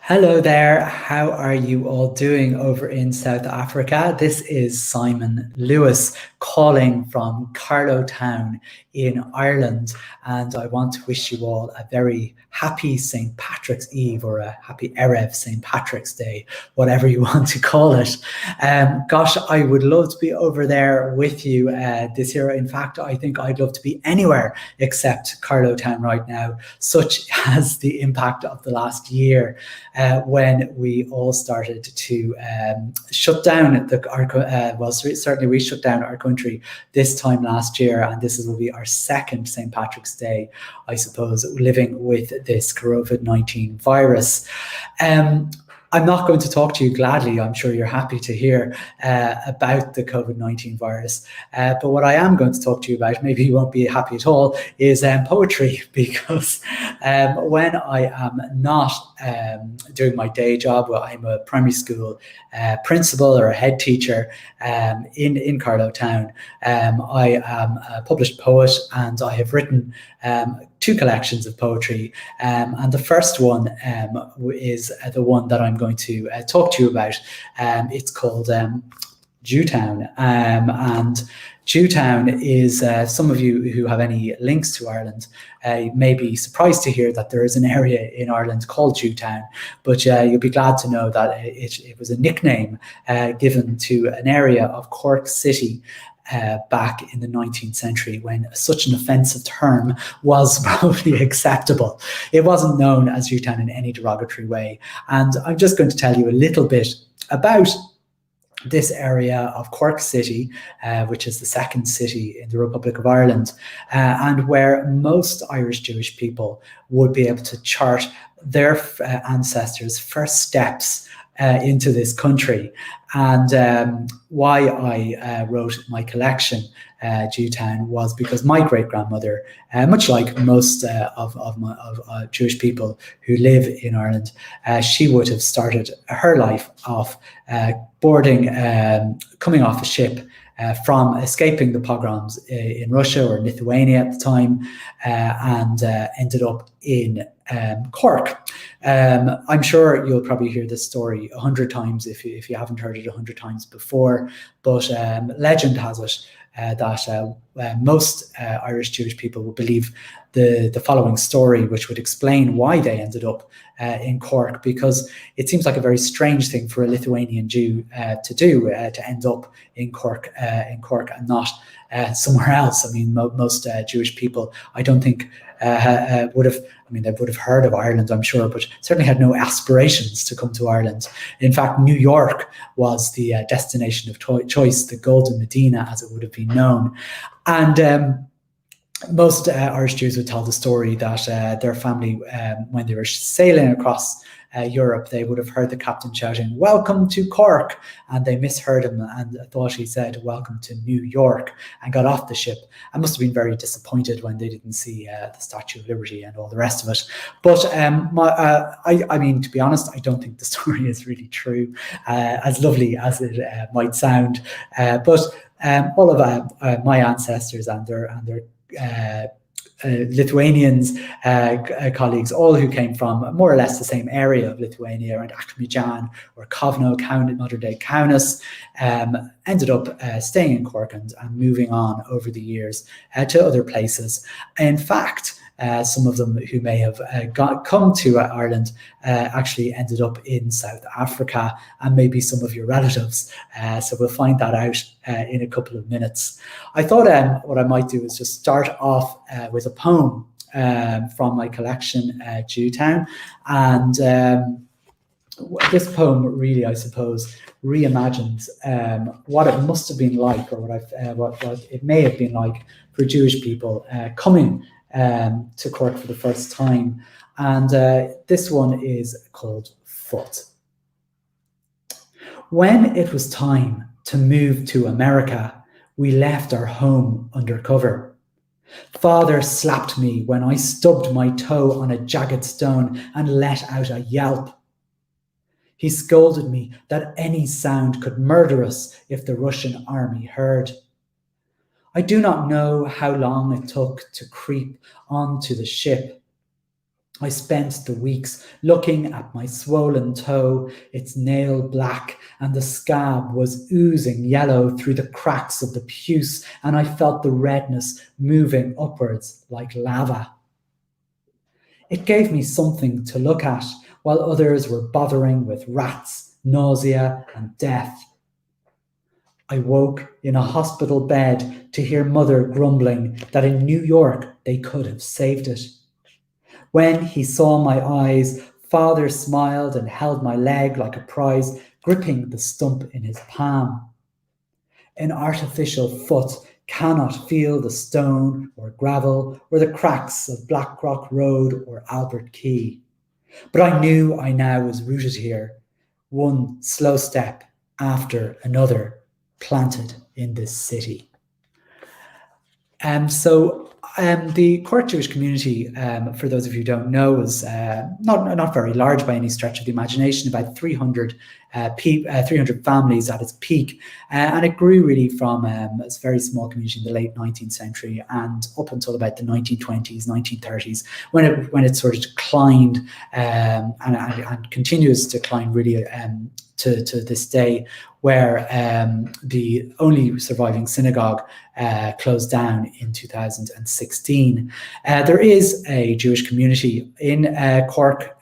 Hello there. How are you all doing over in South Africa? This is Simon Lewis calling from Carlow Town in Ireland, and I want to wish you all a very happy St. Patrick's Eve or a happy Erev St. Patrick's Day, whatever you want to call it. Gosh, I would love to be over there with you this year. In fact, I think I'd love to be anywhere except Carlow Town right now, such as the impact of the last year. When we all started to shut down certainly we shut down our country this time last year, and this will be our second St. Patrick's Day, I suppose, living with this COVID-19 virus. I'm not going to talk to you gladly. I'm sure you're happy to hear about the COVID-19 virus. But what I am going to talk to you about, maybe you won't be happy at all, is poetry, because when I am not doing my day job, well, I'm a primary school principal or a head teacher in Carlow Town. I am a published poet, and I have written two collections of poetry, and the first one is the one that I'm going to talk to you about. It's called Jewtown, and Jewtown is, some of you who have any links to Ireland may be surprised to hear that there is an area in Ireland called Jewtown, but you'll be glad to know that it was a nickname given to an area of Cork City back in the 19th century, when such an offensive term was probably acceptable. It wasn't known as Jewtown in any derogatory way. And I'm just going to tell you a little bit about this area of Cork City, which is the second city in the Republic of Ireland, and where most Irish Jewish people would be able to chart their ancestors' first steps into this country. And why I wrote my collection, Jewtown, was because my great-grandmother, much like most of Jewish people who live in Ireland, she would have started her life off boarding, coming off a ship from escaping the pogroms in Russia or Lithuania at the time, and ended up in Cork. I'm sure you'll probably hear this story 100 times if you haven't heard it 100 times before, but legend has it that most Irish Jewish people will believe the following story, which would explain why they ended up in Cork, because it seems like a very strange thing for a Lithuanian Jew to do, to end up in Cork and not somewhere else. I mean, most Jewish people, I don't think they would have heard of Ireland, I'm sure, but certainly had no aspirations to come to Ireland. In fact, New York was the destination of choice, the Golden Medina, as it would have been known. And most Irish Jews would tell the story that their family, when they were sailing across Europe, they would have heard the captain shouting, "Welcome to Cork," and they misheard him and thought he said, "Welcome to New York," and got off the ship and must have been very disappointed when they didn't see the Statue of Liberty and all the rest of it. But I mean, to be honest, I don't think the story is really true, as lovely as it might sound. But all of my ancestors and their Lithuanians, colleagues, all who came from more or less the same area of Lithuania, around Akhmijan or Kovno, modern-day Kaunas, ended up staying in Cork and moving on over the years to other places. In fact, some of them who may have come to Ireland actually ended up in South Africa, and maybe some of your relatives. So we'll find that out in a couple of minutes. I thought what I might do is just start off with a poem from my collection, Jewtown. And this poem really, I suppose, reimagines what it must have been like, or what it may have been like for Jewish people coming to Cork for the first time. And this one is called Foot. When it was time to move to America, we left our home under cover. Father slapped me when I stubbed my toe on a jagged stone and let out a yelp. He scolded me that any sound could murder us if the Russian army heard. I do not know how long it took to creep onto the ship. I spent the weeks looking at my swollen toe, its nail black, and the scab was oozing yellow through the cracks of the puce, and I felt the redness moving upwards like lava. It gave me something to look at, while others were bothering with rats, nausea, and death. I woke in a hospital bed to hear Mother grumbling that in New York they could have saved it. When he saw my eyes, Father smiled and held my leg like a prize, gripping the stump in his palm. An artificial foot cannot feel the stone or gravel or the cracks of Blackrock Road or Albert Quay. But I knew I now was rooted here, one slow step after another, planted in this city. The Cork Jewish community, for those of you who don't know, is not very large by any stretch of the imagination, about 300 families at its peak. And it grew really from a very small community in the late 19th century and up until about the 1920s, 1930s, when it sort of declined and continues to decline really to this day, where the only surviving synagogue closed down in 2016. There is a Jewish community in Cork,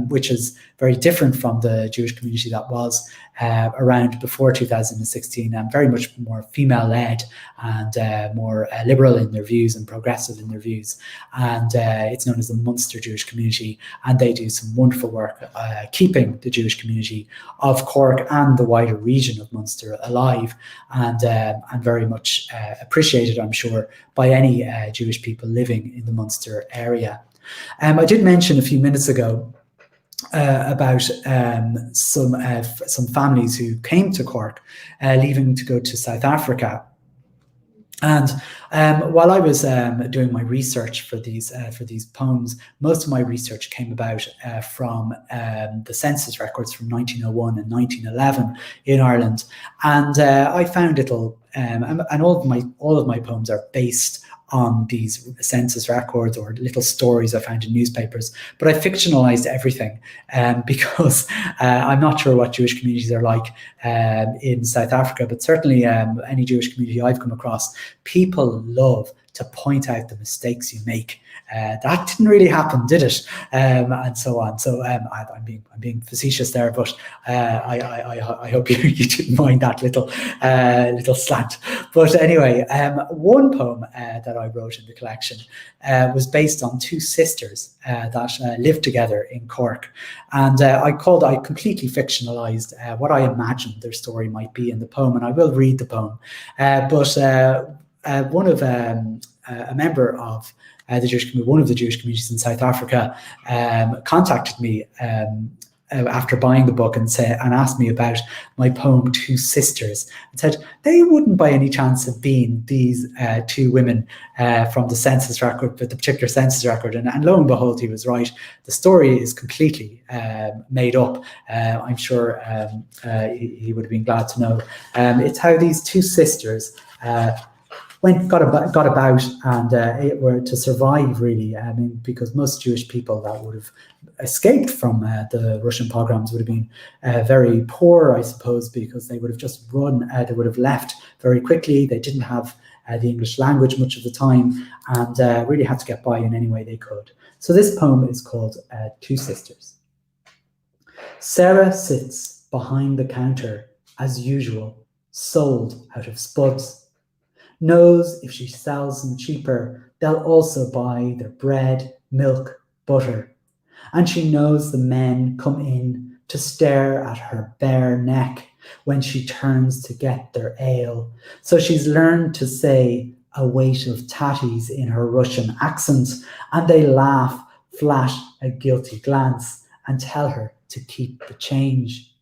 which is very different from the Jewish community that was around before 2016, and very much more female-led and more liberal in their views and progressive in their views. And it's known as the Munster Jewish community, and they do some wonderful work keeping the Jewish community of Cork and the wider region of Munster alive, and very much appreciated, I'm sure, by any Jewish people living in the Munster area. I did mention a few minutes ago about some families who came to Cork, leaving to go to South Africa. And while I was doing my research for these poems, most of my research came about from the census records from 1901 and 1911 in Ireland, and I found little, and all of my poems are based on these census records or little stories I found in newspapers, but I fictionalized everything because I'm not sure what Jewish communities are like in South Africa, but certainly any Jewish community I've come across, people love to point out the mistakes you make. That didn't really happen, did it? And so on. So I'm being facetious there, but I hope you didn't mind that little slant. But anyway, one poem that I wrote in the collection was based on two sisters that lived together in Cork, and I completely fictionalized what I imagined their story might be in the poem, and I will read the poem. One of a member of one of the Jewish communities in South Africa contacted me after buying the book and asked me about my poem Two Sisters, and said they wouldn't by any chance have been these two women from the census record, but the particular census record. And lo and behold, he was right. The story is completely made up. I'm sure he would have been glad to know. It's how these two sisters got about and were to survive, really. I mean, because most Jewish people that would have escaped from the Russian pogroms would have been very poor, I suppose, because they would have just run. They would have left very quickly. They didn't have the English language much of the time, and really had to get by in any way they could. So this poem is called Two Sisters. Sarah sits behind the counter as usual, sold out of spuds. Knows if she sells them cheaper, they'll also buy their bread, milk, butter. And she knows the men come in to stare at her bare neck when she turns to get their ale. So she's learned to say a weight of tatties in her Russian accent, and they laugh, flash a guilty glance, and tell her to keep the change.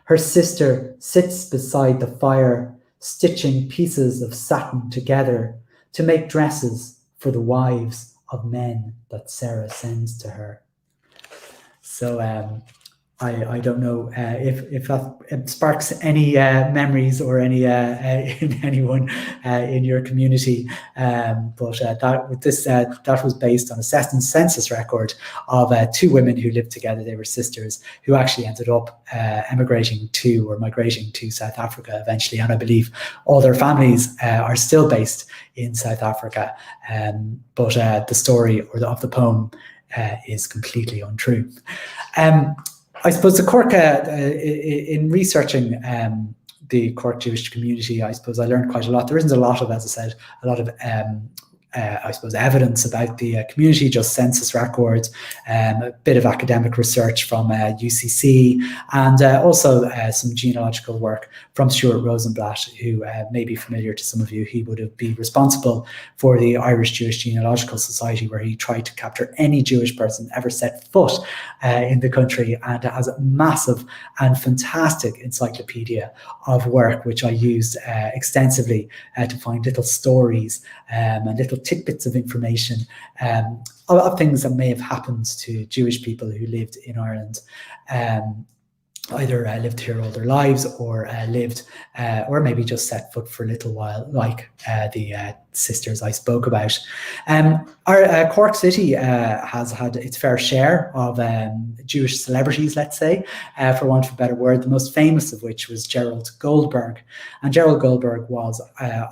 Her sister sits beside the fire, stitching pieces of satin together to make dresses for the wives of men that Sarah sends to her. So I don't know if that sparks any memories or any in anyone in your community, but that was based on a census record of two women who lived together. They were sisters who actually ended up migrating to South Africa eventually, and I believe all their families are still based in South Africa. But the story of the poem is completely untrue. I suppose the Cork, in researching the Cork Jewish community, I suppose I learned quite a lot. There isn't a lot of, as I said, a lot of I suppose, evidence about the community, just census records, a bit of academic research from UCC, and also some genealogical work from Stuart Rosenblatt, who may be familiar to some of you. He would have been responsible for the Irish Jewish Genealogical Society, where he tried to capture any Jewish person ever set foot in the country, and it has a massive and fantastic encyclopedia of work, which I used extensively to find little stories and little tidbits of information of things that may have happened to Jewish people who lived in Ireland, either lived here all their lives or lived or maybe just set foot for a little while, like the sisters I spoke about. Our Cork City has had its fair share of Jewish celebrities, let's say, for want of a better word, the most famous of which was Gerald Goldberg. And Gerald Goldberg was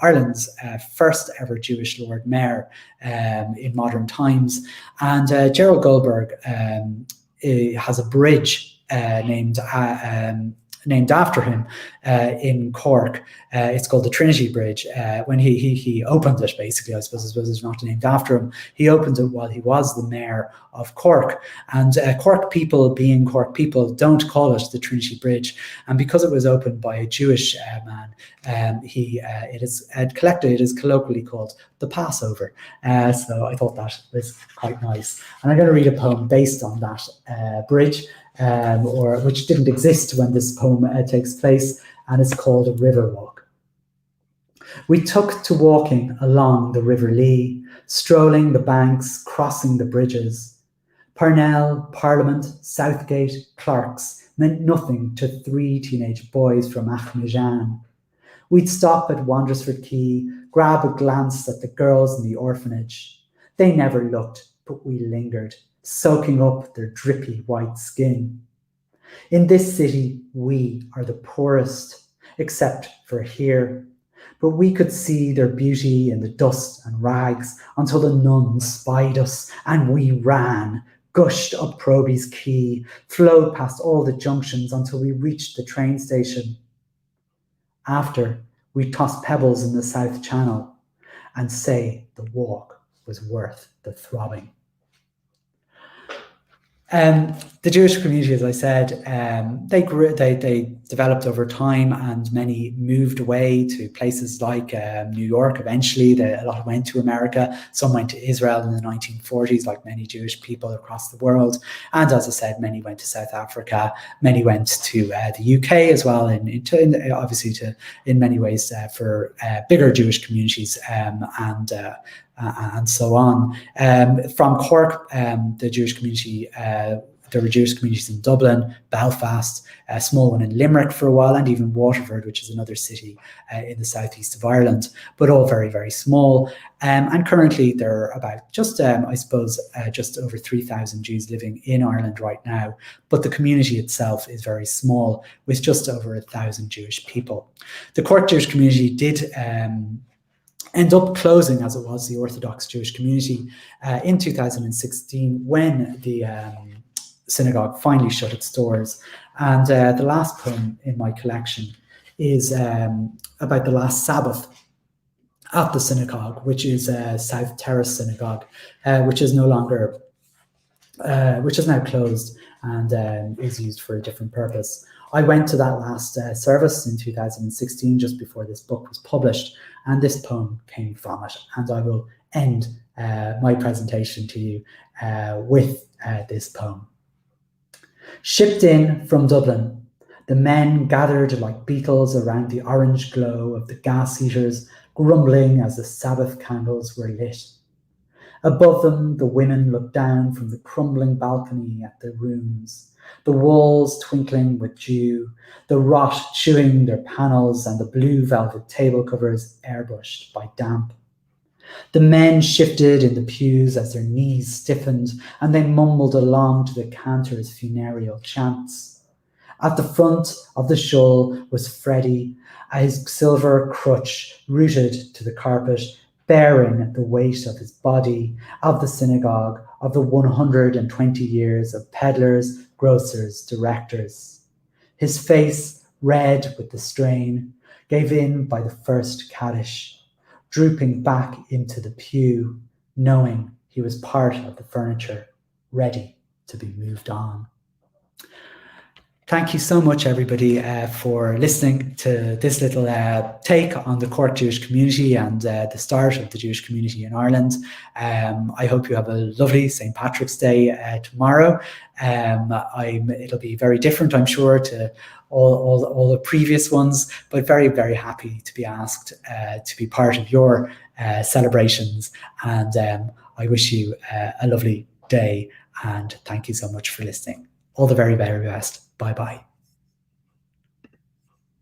Ireland's first ever Jewish Lord Mayor in modern times. And Gerald Goldberg has a bridge named after him in Cork. It's called the Trinity Bridge. When he opened it, basically, I suppose it's not named after him. He opened it while he was the mayor of Cork. And Cork people, being Cork people, don't call it the Trinity Bridge. And because it was opened by a Jewish man, it is colloquially called the Passover. So I thought that was quite nice. And I'm going to read a poem based on that bridge. Or which didn't exist when this poem takes place, and it's called A River Walk. We took to walking along the River Lee, strolling the banks, crossing the bridges. Parnell, Parliament, Southgate, Clerks meant nothing to three teenage boys from Achnajan. We'd stop at Wandersford Quay, grab a glance at the girls in the orphanage. They never looked, but we lingered, soaking up their drippy white skin. In this city, we are the poorest, except for here. But we could see their beauty in the dust and rags until the nuns spied us and we ran, gushed up Proby's Quay, flowed past all the junctions until we reached the train station. After, we tossed pebbles in the South Channel and say the walk was worth the throbbing. The Jewish community, as I said, they developed over time, and many moved away to places like New York. Eventually, a lot went to America. Some went to Israel in the 1940s, like many Jewish people across the world. And as I said, many went to South Africa. Many went to the UK as well, obviously in many ways for bigger Jewish communities and so on. From Cork, the Jewish community, there were Jewish communities in Dublin, Belfast, a small one in Limerick for a while, and even Waterford, which is another city in the southeast of Ireland, but all very, very small. And currently there are about just over 3,000 Jews living in Ireland right now, but the community itself is very small, with just over 1,000 Jewish people. The Cork Jewish community did end up closing, as it was the Orthodox Jewish community, in 2016 when the synagogue finally shut its doors. And the last poem in my collection is about the last Sabbath at the synagogue, which is South Terrace Synagogue, which is no longer, which is now closed and is used for a different purpose. I went to that last service in 2016, just before this book was published, and this poem came from it. And I will end my presentation to you with this poem. Shipped in from Dublin, the men gathered like beetles around the orange glow of the gas heaters, grumbling as the Sabbath candles were lit. Above them, the women looked down from the crumbling balcony at their rooms, the walls twinkling with dew, the rot chewing their panels, and the blue velvet table covers airbrushed by damp. The men shifted in the pews as their knees stiffened, and they mumbled along to the cantor's funereal chants. At the front of the shoal was Freddie, his silver crutch rooted to the carpet, bearing the weight of his body, of the synagogue, of the 120 years of peddlers, grocers, directors. His face, red with the strain, gave in by the first Kaddish, drooping back into the pew, knowing he was part of the furniture, ready to be moved on. Thank you so much, everybody, for listening to this little take on the Cork Jewish community and the start of the Jewish community in Ireland. I hope you have a lovely St. Patrick's Day tomorrow. It'll be very different, I'm sure, to all the previous ones, but very, very happy to be asked to be part of your celebrations. And I wish you a lovely day, and thank you so much for listening. All the very, very best. Bye-bye.